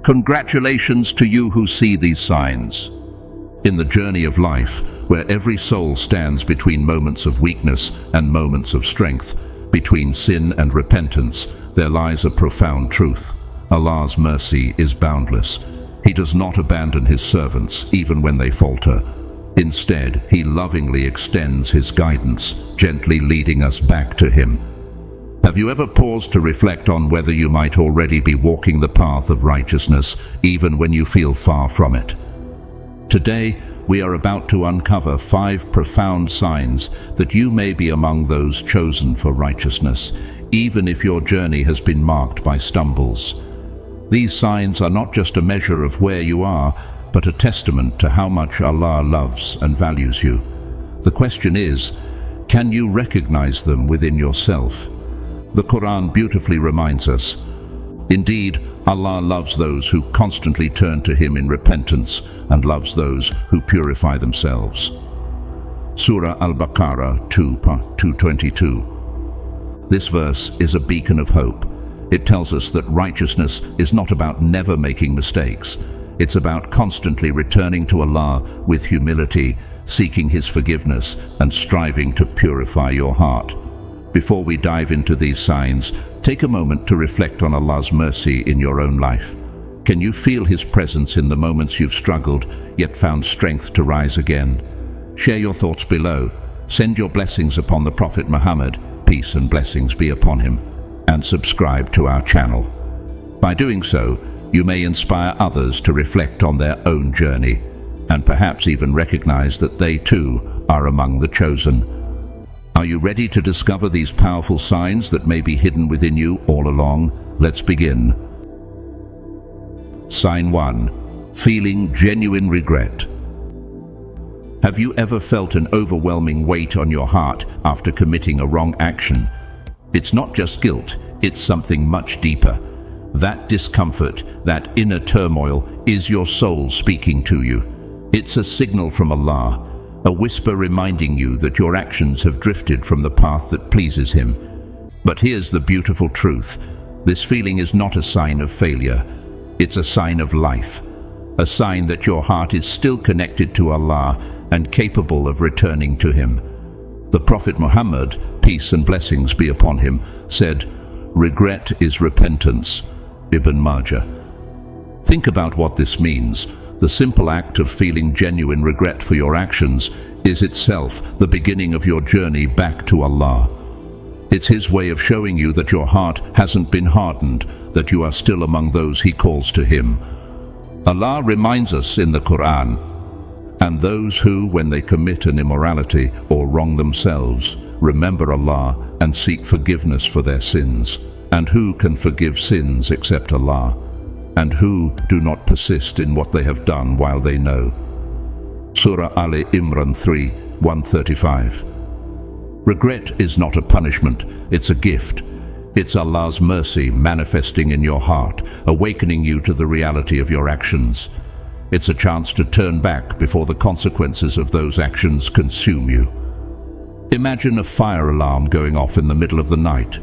Congratulations to you who see these signs. In the journey of life, where every soul stands between moments of weakness and moments of strength, between sin and repentance, there lies a profound truth. Allah's mercy is boundless. He does not abandon His servants even when they falter. Instead, He lovingly extends His guidance, gently leading us back to Him. Have you ever paused to reflect on whether you might already be walking the path of righteousness, even when you feel far from it? Today, we are about to uncover 5 profound signs that you may be among those chosen for righteousness, even if your journey has been marked by stumbles. These signs are not just a measure of where you are, but a testament to how much Allah loves and values you. The question is, can you recognize them within yourself? The Quran beautifully reminds us, indeed, Allah loves those who constantly turn to Him in repentance and loves those who purify themselves. Surah Al-Baqarah 2:22. This verse is a beacon of hope. It tells us that righteousness is not about never making mistakes. It's about constantly returning to Allah with humility, seeking His forgiveness, and striving to purify your heart. Before we dive into these signs, take a moment to reflect on Allah's mercy in your own life. Can you feel His presence in the moments you've struggled, yet found strength to rise again? Share your thoughts below. Send your blessings upon the Prophet Muhammad, peace and blessings be upon him, and subscribe to our channel. By doing so, you may inspire others to reflect on their own journey, and perhaps even recognize that they too are among the chosen. Are you ready to discover these powerful signs that may be hidden within you all along? Let's begin. Sign 1. Feeling genuine regret. Have you ever felt an overwhelming weight on your heart after committing a wrong action? It's not just guilt, it's something much deeper. That discomfort, that inner turmoil, is your soul speaking to you. It's a signal from Allah, a whisper reminding you that your actions have drifted from the path that pleases Him. But here's the beautiful truth. This feeling is not a sign of failure. It's a sign of life. A sign that your heart is still connected to Allah and capable of returning to Him. The Prophet Muhammad, peace and blessings be upon him, said, "Regret is repentance." Ibn Majah. Think about what this means. The simple act of feeling genuine regret for your actions is itself the beginning of your journey back to Allah. It's His way of showing you that your heart hasn't been hardened, that you are still among those He calls to Him. Allah reminds us in the Quran, "And those who, when they commit an immorality or wrong themselves, remember Allah and seek forgiveness for their sins. And who can forgive sins except Allah? And who do not persist in what they have done while they know." Surah Ali Imran 3:135. Regret is not a punishment, it's a gift. It's Allah's mercy manifesting in your heart, awakening you to the reality of your actions. It's a chance to turn back before the consequences of those actions consume you. Imagine a fire alarm going off in the middle of the night.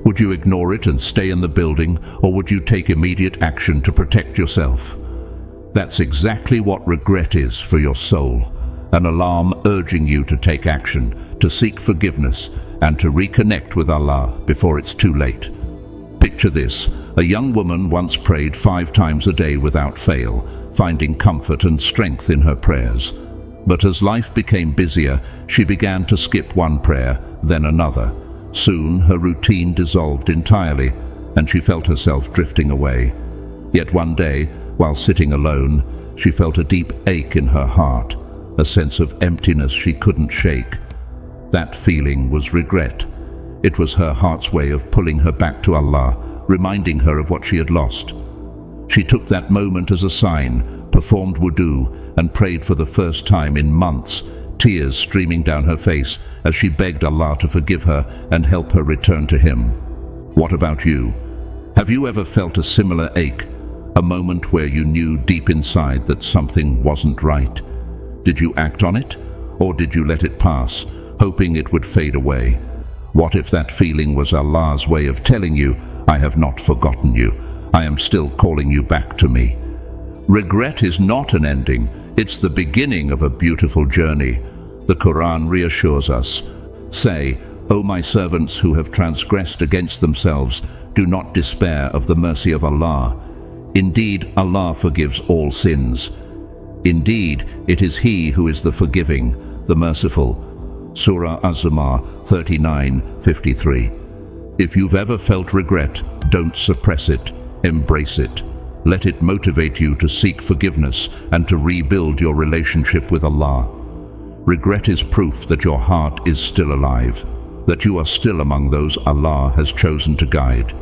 Would you ignore it and stay in the building, or would you take immediate action to protect yourself? That's exactly what regret is for your soul, an alarm urging you to take action, to seek forgiveness, and to reconnect with Allah before it's too late. Picture this: a young woman once prayed 5 times a day without fail, finding comfort and strength in her prayers. But as life became busier, she began to skip one prayer, then another. Soon her routine dissolved entirely, and she felt herself drifting away. Yet one day, while sitting alone, she felt a deep ache in her heart, a sense of emptiness she couldn't shake. That feeling was regret. It was her heart's way of pulling her back to Allah, reminding her of what she had lost. She took that moment as a sign, performed wudu, and prayed for the first time in months, tears streaming down her face as she begged Allah to forgive her and help her return to Him. What about you? Have you ever felt a similar ache, a moment where you knew deep inside that something wasn't right? Did you act on it, or did you let it pass, hoping it would fade away? What if that feeling was Allah's way of telling you, "I have not forgotten you. I am still calling you back to me. Regret is not an ending, it's the beginning of a beautiful journey. The Quran reassures us. Say, O my servants who have transgressed against themselves, do not despair of the mercy of Allah. Indeed, Allah forgives all sins. Indeed, it is He who is the forgiving, the merciful. Surah Az-Zumar 39:53. If you've ever felt regret, don't suppress it, embrace it. Let it motivate you to seek forgiveness and to rebuild your relationship with Allah. Regret is proof that your heart is still alive, that you are still among those Allah has chosen to guide.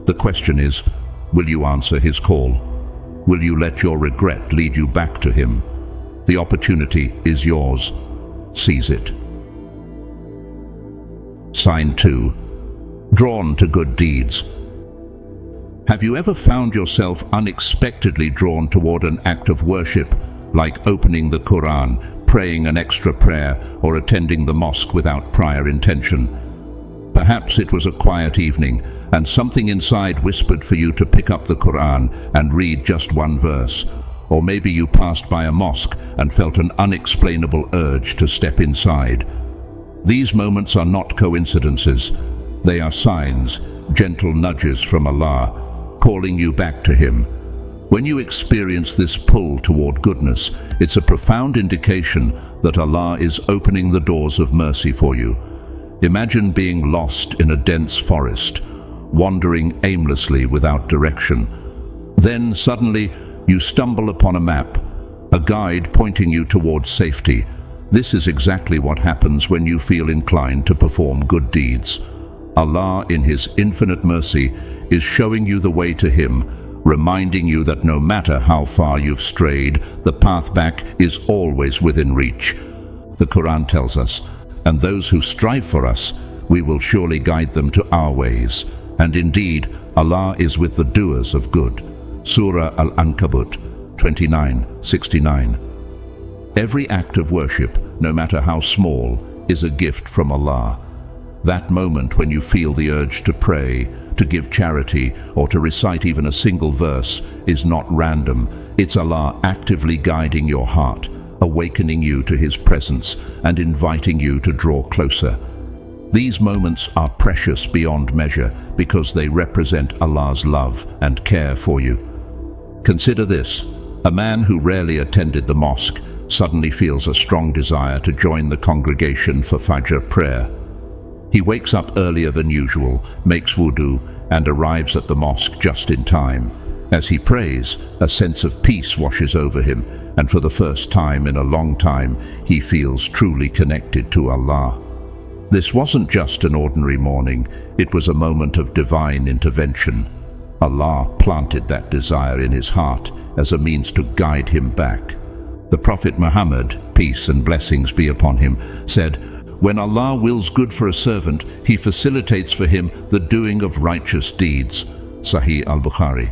The question is, will you answer His call? Will you let your regret lead you back to Him? The opportunity is yours. Seize it. Sign 2. Drawn to good deeds. Have you ever found yourself unexpectedly drawn toward an act of worship, like opening the Quran, praying an extra prayer, or attending the mosque without prior intention? Perhaps it was a quiet evening, and something inside whispered for you to pick up the Quran and read just one verse. Or maybe you passed by a mosque and felt an unexplainable urge to step inside. These moments are not coincidences. They are signs, gentle nudges from Allah, calling you back to Him. When you experience this pull toward goodness, it's a profound indication that Allah is opening the doors of mercy for you. Imagine being lost in a dense forest, wandering aimlessly without direction. Then suddenly you stumble upon a map, a guide pointing you towards safety. This is exactly what happens when you feel inclined to perform good deeds. Allah, in His infinite mercy, is showing you the way to Him, reminding you that no matter how far you've strayed, the path back is always within reach. The Quran tells us, and those who strive for us, we will surely guide them to our ways. And indeed, Allah is with the doers of good. Surah Al-Ankabut 29:69. Every act of worship, no matter how small, is a gift from Allah. That moment when you feel the urge to pray, to give charity, or to recite even a single verse is not random. It's Allah actively guiding your heart, awakening you to His presence, and inviting you to draw closer. These moments are precious beyond measure because they represent Allah's love and care for you. Consider this: a man who rarely attended the mosque suddenly feels a strong desire to join the congregation for Fajr prayer. He wakes up earlier than usual, makes wudu, and arrives at the mosque just in time. As he prays, a sense of peace washes over him, and for the first time in a long time, he feels truly connected to Allah. This wasn't just an ordinary morning, it was a moment of divine intervention. Allah planted that desire in his heart as a means to guide him back. The Prophet Muhammad, peace and blessings be upon him, said, "When Allah wills good for a servant, He facilitates for him the doing of righteous deeds." Sahih al-Bukhari.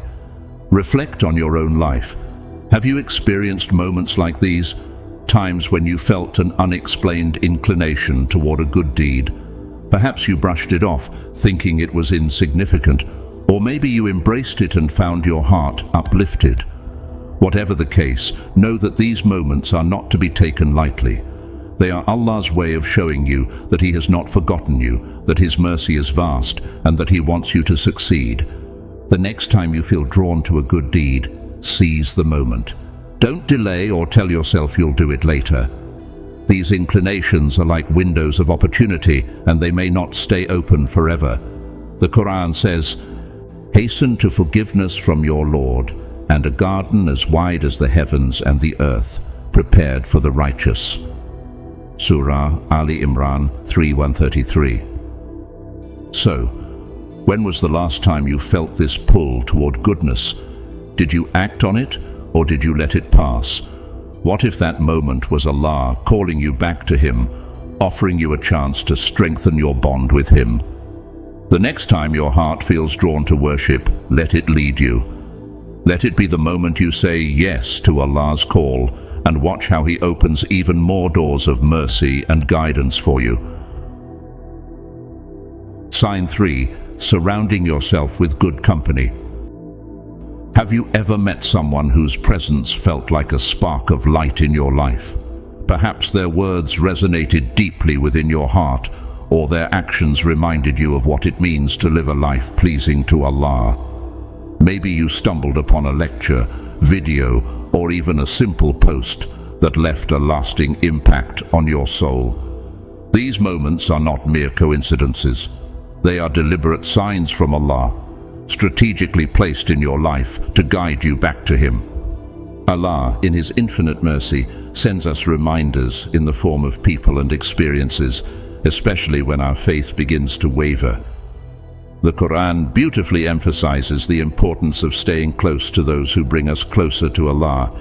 Reflect on your own life. Have you experienced moments like these? Times when you felt an unexplained inclination toward a good deed? Perhaps you brushed it off, thinking it was insignificant, or maybe you embraced it and found your heart uplifted. Whatever the case, know that these moments are not to be taken lightly. They are Allah's way of showing you that He has not forgotten you, that His mercy is vast, and that He wants you to succeed. The next time you feel drawn to a good deed, seize the moment. Don't delay or tell yourself you'll do it later. These inclinations are like windows of opportunity, and they may not stay open forever. The Quran says, "Hasten to forgiveness from your Lord, and a garden as wide as the heavens and the earth, prepared for the righteous." Surah Ali Imran 3:133. So, when was the last time you felt this pull toward goodness? Did you act on it, or did you let it pass? What if that moment was Allah calling you back to Him, offering you a chance to strengthen your bond with Him? The next time your heart feels drawn to worship, let it lead you. Let it be the moment you say yes to Allah's call, and watch how He opens even more doors of mercy and guidance for you. Sign 3. Surrounding yourself with good company. Have you ever met someone whose presence felt like a spark of light in your life? Perhaps their words resonated deeply within your heart, or their actions reminded you of what it means to live a life pleasing to Allah. Maybe you stumbled upon a lecture, video, or even a simple post that left a lasting impact on your soul. These moments are not mere coincidences. They are deliberate signs from Allah, strategically placed in your life to guide you back to Him. Allah, in His infinite mercy, sends us reminders in the form of people and experiences, especially when our faith begins to waver. The Quran beautifully emphasizes the importance of staying close to those who bring us closer to Allah,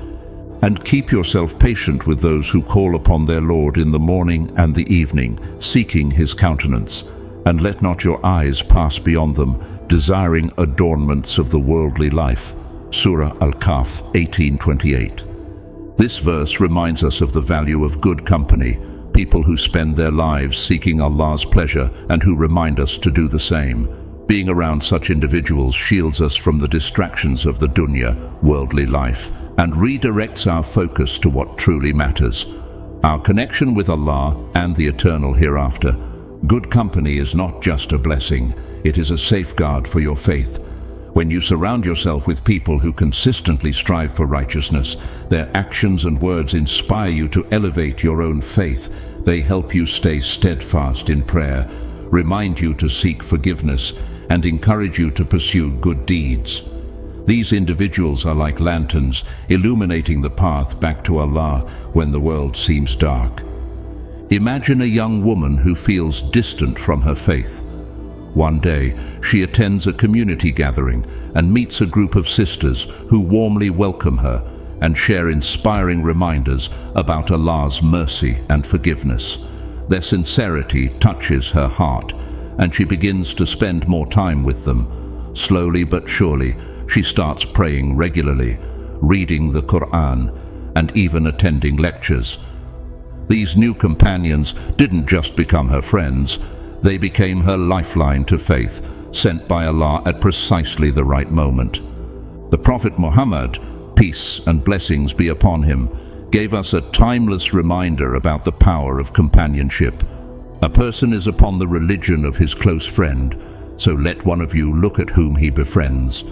and keep yourself patient with those who call upon their Lord in the morning and the evening, seeking His countenance, and let not your eyes pass beyond them, desiring adornments of the worldly life. Surah Al-Kahf 18:28. This verse reminds us of the value of good company, people who spend their lives seeking Allah's pleasure and who remind us to do the same. Being around such individuals shields us from the distractions of the dunya, worldly life, and redirects our focus to what truly matters, our connection with Allah and the eternal hereafter. Good company is not just a blessing, it is a safeguard for your faith. When you surround yourself with people who consistently strive for righteousness, their actions and words inspire you to elevate your own faith. They help you stay steadfast in prayer, remind you to seek forgiveness, and encourage you to pursue good deeds. These individuals are like lanterns, illuminating the path back to Allah when the world seems dark. Imagine a young woman who feels distant from her faith. One day, she attends a community gathering and meets a group of sisters who warmly welcome her and share inspiring reminders about Allah's mercy and forgiveness. Their sincerity touches her heart, and she begins to spend more time with them. Slowly but surely, she starts praying regularly, reading the Quran, and even attending lectures. These new companions didn't just become her friends, they became her lifeline to faith, sent by Allah at precisely the right moment. The Prophet Muhammad, peace and blessings be upon him, gave us a timeless reminder about the power of companionship. A person is upon the religion of his close friend, so let one of you look at whom he befriends.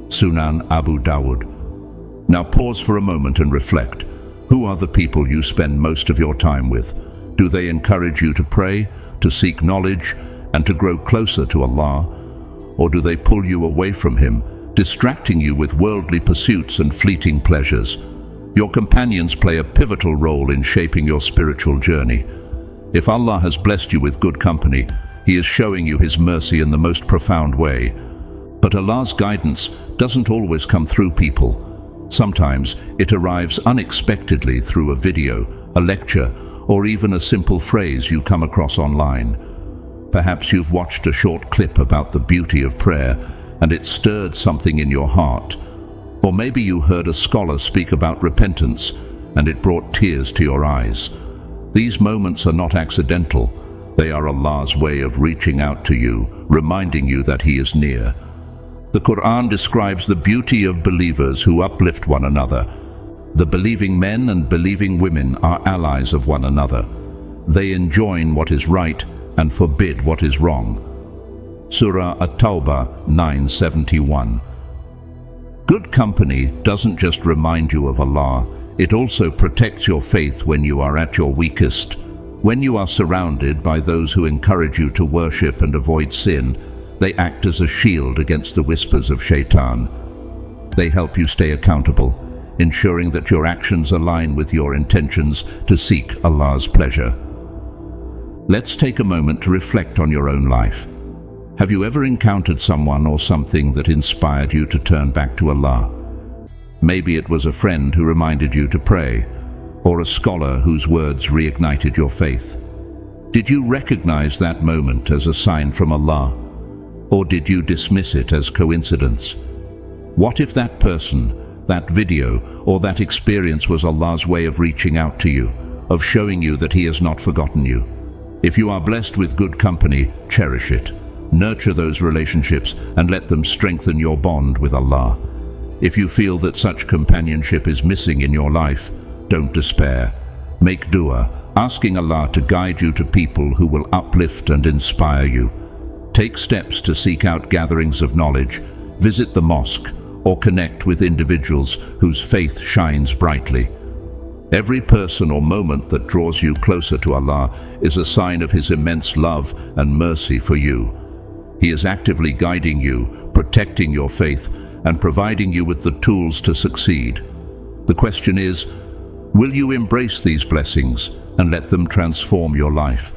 Sunan Abu Dawud. Now pause for a moment and reflect. Who are the people you spend most of your time with? Do they encourage you to pray, to seek knowledge, and to grow closer to Allah? Or do they pull you away from Him, distracting you with worldly pursuits and fleeting pleasures? Your companions play a pivotal role in shaping your spiritual journey. If Allah has blessed you with good company, He is showing you His mercy in the most profound way. But Allah's guidance doesn't always come through people. Sometimes it arrives unexpectedly through a video, a lecture, or even a simple phrase you come across online. Perhaps you've watched a short clip about the beauty of prayer and it stirred something in your heart. Or maybe you heard a scholar speak about repentance and it brought tears to your eyes. These moments are not accidental. They are Allah's way of reaching out to you, reminding you that He is near. The Quran describes the beauty of believers who uplift one another. The believing men and believing women are allies of one another. They enjoin what is right and forbid what is wrong. Surah At-Tawbah 9:71. Good company doesn't just remind you of Allah, it also protects your faith when you are at your weakest. When you are surrounded by those who encourage you to worship and avoid sin, they act as a shield against the whispers of Shaitan. They help you stay accountable, ensuring that your actions align with your intentions to seek Allah's pleasure. Let's take a moment to reflect on your own life. Have you ever encountered someone or something that inspired you to turn back to Allah? Maybe it was a friend who reminded you to pray, or a scholar whose words reignited your faith. Did you recognize that moment as a sign from Allah, or did you dismiss it as coincidence? What if that person, that video, or that experience was Allah's way of reaching out to you, of showing you that He has not forgotten you? If you are blessed with good company, cherish it. Nurture those relationships and let them strengthen your bond with Allah. If you feel that such companionship is missing in your life, don't despair. Make dua, asking Allah to guide you to people who will uplift and inspire you. Take steps to seek out gatherings of knowledge, visit the mosque, or connect with individuals whose faith shines brightly. Every person or moment that draws you closer to Allah is a sign of His immense love and mercy for you. He is actively guiding you, protecting your faith, and providing you with the tools to succeed. The question is, will you embrace these blessings and let them transform your life?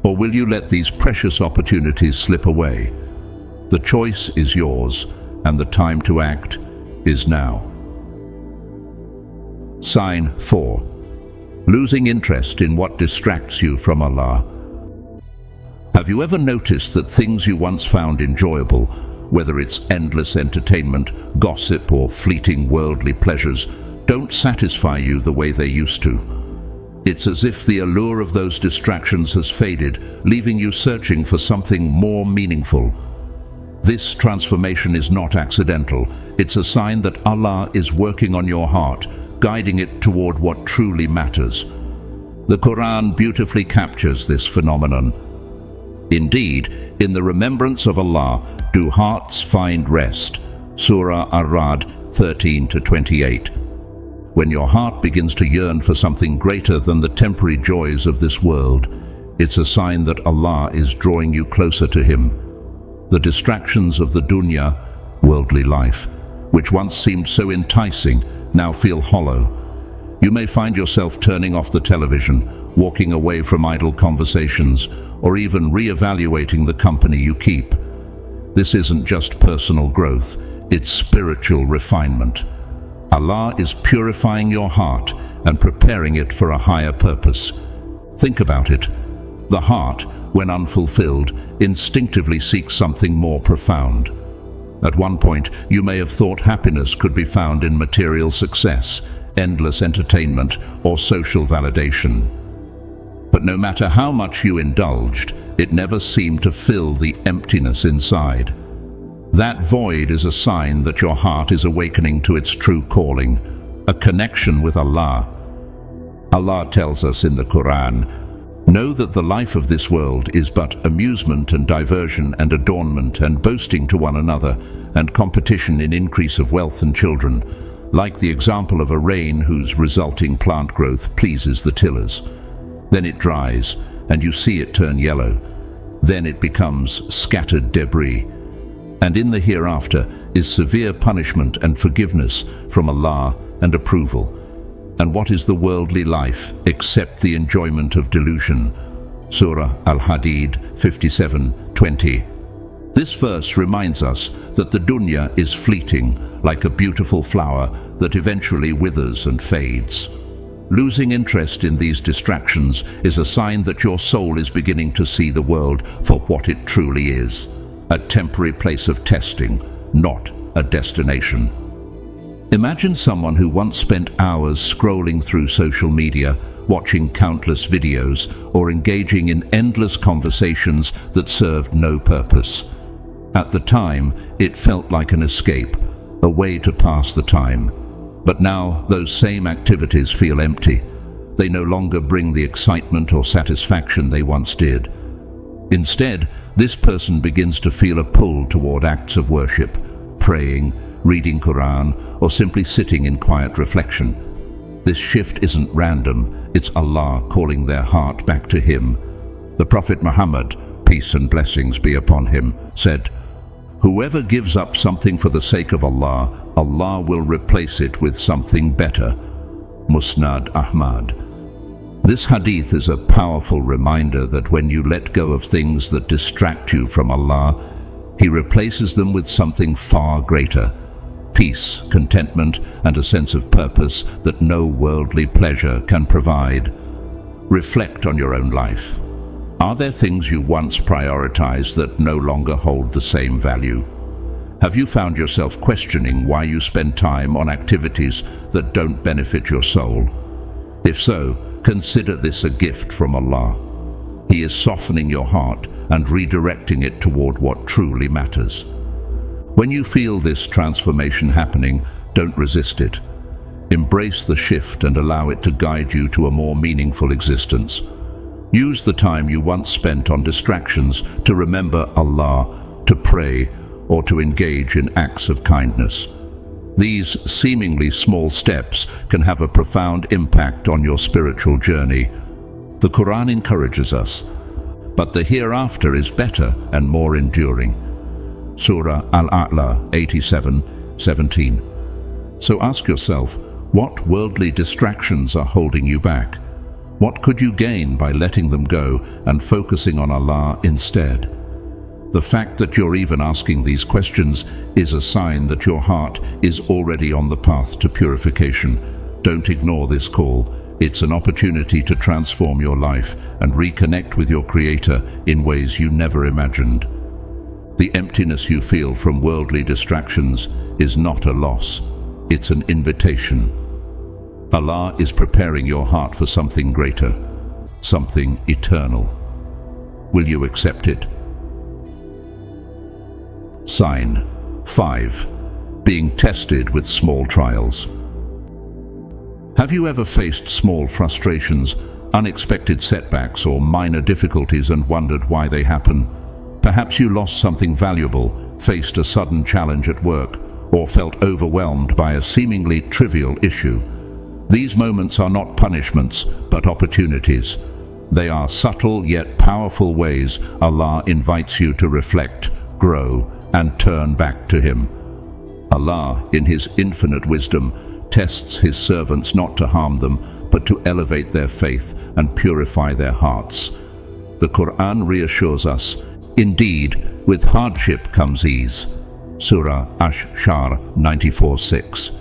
Or will you let these precious opportunities slip away? The choice is yours, and the time to act is now. Sign 4. Losing interest in what distracts you from Allah. Have you ever noticed that things you once found enjoyable, whether it's endless entertainment, gossip, or fleeting worldly pleasures, don't satisfy you the way they used to? It's as if the allure of those distractions has faded, leaving you searching for something more meaningful. This transformation is not accidental. It's a sign that Allah is working on your heart, guiding it toward what truly matters. The Quran beautifully captures this phenomenon. Indeed, in the remembrance of Allah do hearts find rest. Surah Ar-Ra'd 13-28. When your heart begins to yearn for something greater than the temporary joys of this world, it's a sign that Allah is drawing you closer to Him. The distractions of the dunya, worldly life, which once seemed so enticing, now feel hollow. You may find yourself turning off the television, walking away from idle conversations, or even re-evaluating the company you keep. This isn't just personal growth, it's spiritual refinement. Allah is purifying your heart and preparing it for a higher purpose. Think about it. The heart, when unfulfilled, instinctively seeks something more profound. At one point, you may have thought happiness could be found in material success, endless entertainment, or social validation. But no matter how much you indulged, it never seemed to fill the emptiness inside. That void is a sign that your heart is awakening to its true calling, a connection with Allah. Allah tells us in the Quran, "Know that the life of this world is but amusement and diversion and adornment and boasting to one another and competition in increase of wealth and children, like the example of a rain whose resulting plant growth pleases the tillers. Then it dries, and you see it turn yellow. Then it becomes scattered debris. And in the hereafter is severe punishment and forgiveness from Allah and approval. And what is the worldly life except the enjoyment of delusion?" Surah Al-Hadid 57:20. This verse reminds us that the dunya is fleeting, like a beautiful flower that eventually withers and fades. Losing interest in these distractions is a sign that your soul is beginning to see the world for what it truly is, a temporary place of testing, not a destination. Imagine someone who once spent hours scrolling through social media, watching countless videos, or engaging in endless conversations that served no purpose. At the time, it felt like an escape, a way to pass the time. But now, those same activities feel empty. They no longer bring the excitement or satisfaction they once did. Instead, this person begins to feel a pull toward acts of worship, praying, reading Quran, or simply sitting in quiet reflection. This shift isn't random, it's Allah calling their heart back to Him. The Prophet Muhammad, peace and blessings be upon him, said, "Whoever gives up something for the sake of Allah, Allah will replace it with something better." Musnad Ahmad. This hadith is a powerful reminder that when you let go of things that distract you from Allah, He replaces them with something far greater. Peace, contentment, and a sense of purpose that no worldly pleasure can provide. Reflect on your own life. Are there things you once prioritized that no longer hold the same value? Have you found yourself questioning why you spend time on activities that don't benefit your soul? If so, consider this a gift from Allah. He is softening your heart and redirecting it toward what truly matters. When you feel this transformation happening, don't resist it. Embrace the shift and allow it to guide you to a more meaningful existence. Use the time you once spent on distractions to remember Allah, to pray, or to engage in acts of kindness. These seemingly small steps can have a profound impact on your spiritual journey. The Quran encourages us, but the hereafter is better and more enduring. Surah Al-A'la 87:17. So ask yourself, what worldly distractions are holding you back? What could you gain by letting them go and focusing on Allah instead? The fact that you're even asking these questions is a sign that your heart is already on the path to purification. Don't ignore this call. It's an opportunity to transform your life and reconnect with your Creator in ways you never imagined. The emptiness you feel from worldly distractions is not a loss. It's an invitation. Allah is preparing your heart for something greater, something eternal. Will you accept it? Sign 5. Being tested with small trials. Have you ever faced small frustrations, unexpected setbacks, or minor difficulties and wondered why they happen? Perhaps you lost something valuable, faced a sudden challenge at work, or felt overwhelmed by a seemingly trivial issue. These moments are not punishments, but opportunities. They are subtle yet powerful ways Allah invites you to reflect, grow, and turn back to Him. Allah, in His infinite wisdom, tests His servants not to harm them, but to elevate their faith and purify their hearts. The Quran reassures us, indeed, with hardship comes ease. Surah Ash-Shar 94:6.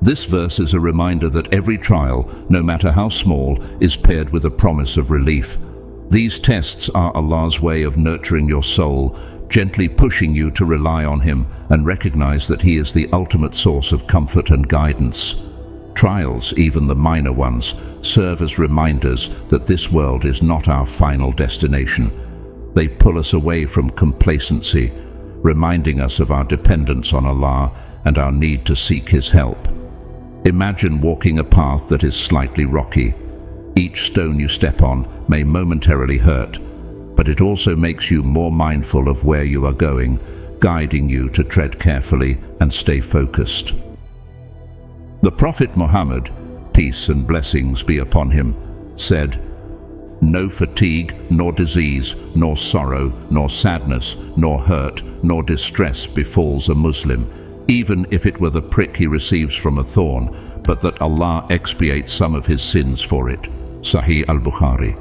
This verse is a reminder that every trial, no matter how small, is paired with a promise of relief. These tests are Allah's way of nurturing your soul, gently pushing you to rely on Him and recognize that He is the ultimate source of comfort and guidance. Trials, even the minor ones, serve as reminders that this world is not our final destination. They pull us away from complacency, reminding us of our dependence on Allah and our need to seek His help. Imagine walking a path that is slightly rocky. Each stone you step on may momentarily hurt, but it also makes you more mindful of where you are going, guiding you to tread carefully and stay focused. The Prophet Muhammad, peace and blessings be upon him, said, "No fatigue, nor disease, nor sorrow, nor sadness, nor hurt, nor distress befalls a Muslim, even if it were the prick he receives from a thorn, but that Allah expiates some of his sins for it." Sahih al-Bukhari.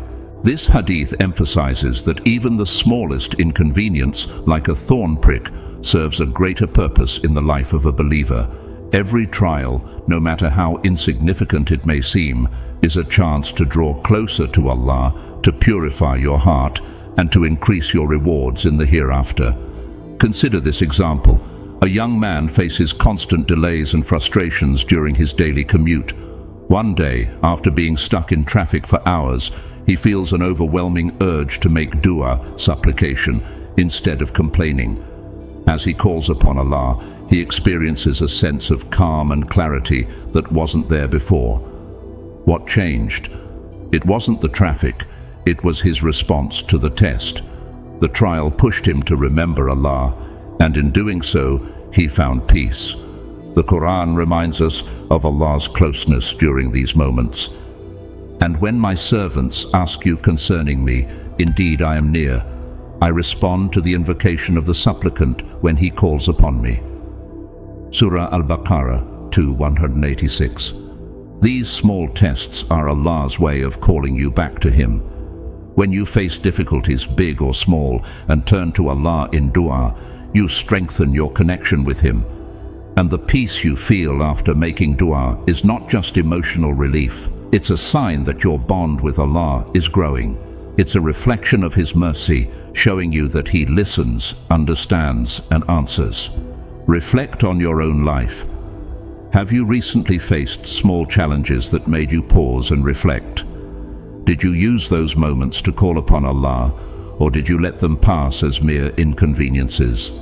This hadith emphasizes that even the smallest inconvenience, like a thorn prick, serves a greater purpose in the life of a believer. Every trial, no matter how insignificant it may seem, is a chance to draw closer to Allah, to purify your heart, and to increase your rewards in the hereafter. Consider this example. A young man faces constant delays and frustrations during his daily commute. One day, after being stuck in traffic for hours, he feels an overwhelming urge to make dua, supplication, instead of complaining. As he calls upon Allah, he experiences a sense of calm and clarity that wasn't there before. What changed? It wasn't the traffic, it was his response to the test. The trial pushed him to remember Allah, and in doing so, he found peace. The Quran reminds us of Allah's closeness during these moments. "And when my servants ask you concerning me, indeed I am near. I respond to the invocation of the supplicant when he calls upon me." Surah Al-Baqarah 2:186. These small tests are Allah's way of calling you back to Him. When you face difficulties, big or small, and turn to Allah in dua, you strengthen your connection with Him. And the peace you feel after making dua is not just emotional relief. It's a sign that your bond with Allah is growing. It's a reflection of His mercy, showing you that He listens, understands, and answers. Reflect on your own life. Have you recently faced small challenges that made you pause and reflect? Did you use those moments to call upon Allah, or did you let them pass as mere inconveniences?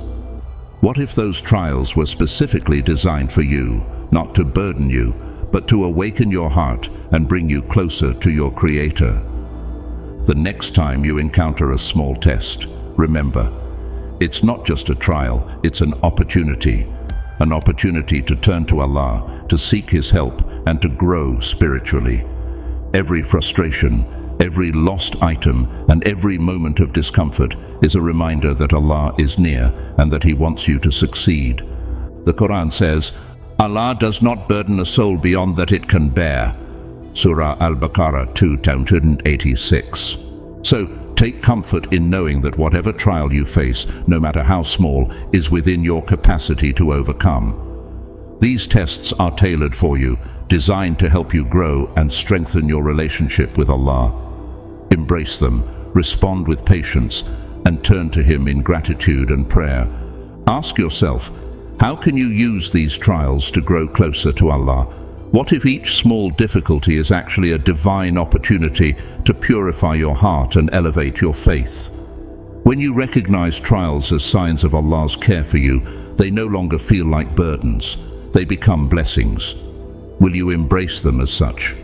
What if those trials were specifically designed for you, not to burden you, but to awaken your heart and bring you closer to your Creator? The next time you encounter a small test, remember, it's not just a trial, it's an opportunity to turn to Allah, to seek His help, and to grow spiritually. Every frustration, every lost item, and every moment of discomfort is a reminder that Allah is near and that He wants you to succeed. The Quran says, Allah does not burden a soul beyond that it can bear. Surah Al-Baqarah 286. So, take comfort in knowing that whatever trial you face, no matter how small, is within your capacity to overcome. These tests are tailored for you, designed to help you grow and strengthen your relationship with Allah. Embrace them, respond with patience, and turn to Him in gratitude and prayer. Ask yourself, how can you use these trials to grow closer to Allah? What if each small difficulty is actually a divine opportunity to purify your heart and elevate your faith? When you recognize trials as signs of Allah's care for you, they no longer feel like burdens. They become blessings. Will you embrace them as such?